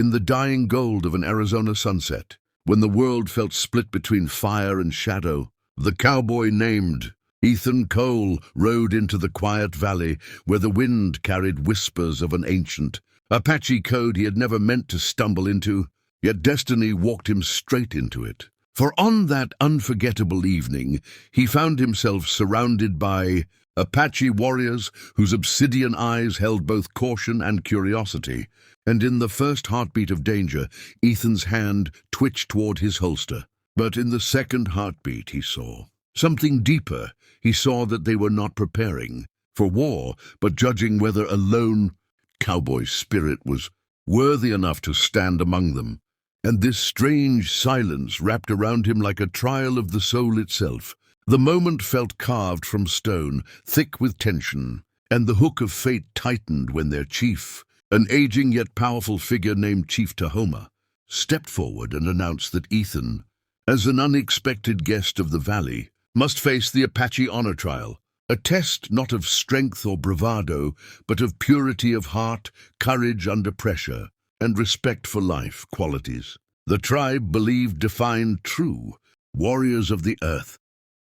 in the dying gold of an Arizona sunset, when the world felt split between fire and shadow, the cowboy named Ethan Cole rode into the quiet valley where the wind carried whispers of an ancient Apache code he had never meant to stumble into, yet destiny walked him straight into it. For on that unforgettable evening, he found himself surrounded by Apache warriors whose obsidian eyes held both caution and curiosity, and in the first heartbeat of danger, Ethan's hand twitched toward his holster. But in the second heartbeat he saw something deeper. He saw that they were not preparing for war, but judging whether a lone cowboy spirit was worthy enough to stand among them. And this strange silence wrapped around him like a trial of the soul itself. The moment felt carved from stone, thick with tension, and the hook of fate tightened when their chief, an aging yet powerful figure named Chief Tahoma, stepped forward and announced that Ethan, as an unexpected guest of the valley, must face the Apache Honor Trial, a test not of strength or bravado, but of purity of heart, courage under pressure, and respect for life qualities the tribe believed defined true warriors of the earth.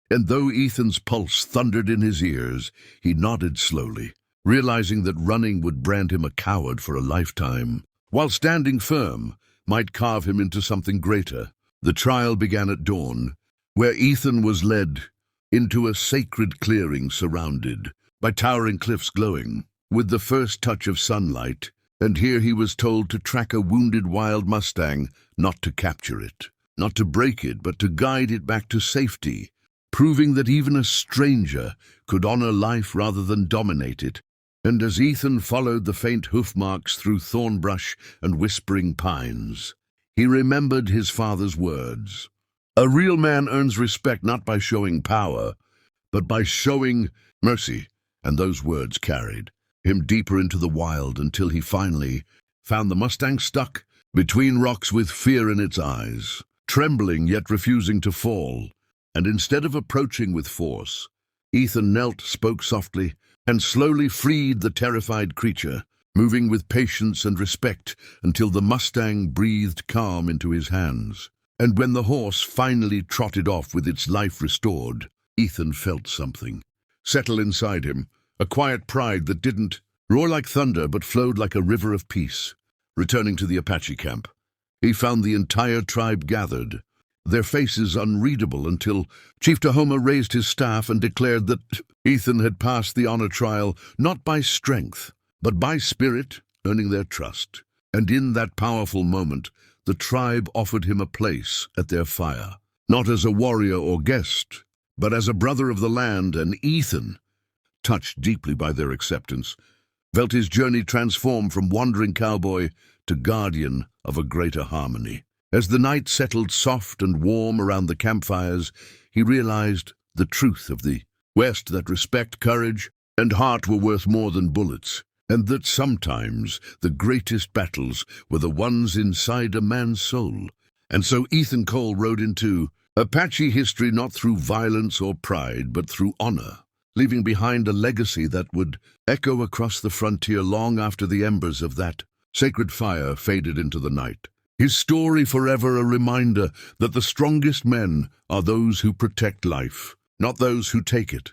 And though Ethan's pulse thundered in his ears, he nodded slowly, realizing that running would brand him a coward for a lifetime, while standing firm might carve him into something greater. The trial began at dawn, where Ethan was led into a sacred clearing surrounded by towering cliffs glowing with the first touch of sunlight, and here he was told to track a wounded wild mustang, not to capture it, not to break it, but to guide it back to safety, proving that even a stranger could honor life rather than dominate it. And as Ethan followed the faint hoof marks through thorn brush and whispering pines, he remembered his father's words. A real man earns respect not by showing power, but by showing mercy. And those words carried him deeper into the wild until he finally found the Mustang stuck between rocks with fear in its eyes, trembling yet refusing to fall. And instead of approaching with force, Ethan knelt, spoke softly, and slowly freed the terrified creature, moving with patience and respect until the Mustang breathed calm into his hands. And when the horse finally trotted off with its life restored, Ethan felt something settle inside him, a quiet pride that didn't roar like thunder but flowed like a river of peace. Returning to the Apache camp, he found the entire tribe gathered, their faces unreadable until Chief Tahoma raised his staff and declared that Ethan had passed the honor trial not by strength, but by spirit, earning their trust. And in that powerful moment, the tribe offered him a place at their fire, not as a warrior or guest, but as a brother of the land. And Ethan, touched deeply by their acceptance, felt his journey transform from wandering cowboy to guardian of a greater harmony. As the night settled soft and warm around the campfires, he realized the truth of the West, that respect, courage, and heart were worth more than bullets, and that sometimes the greatest battles were the ones inside a man's soul. And so Ethan Cole rode into Apache history not through violence or pride, but through honor, leaving behind a legacy that would echo across the frontier long after the embers of that sacred fire faded into the night. His story forever a reminder that the strongest men are those who protect life, not those who take it.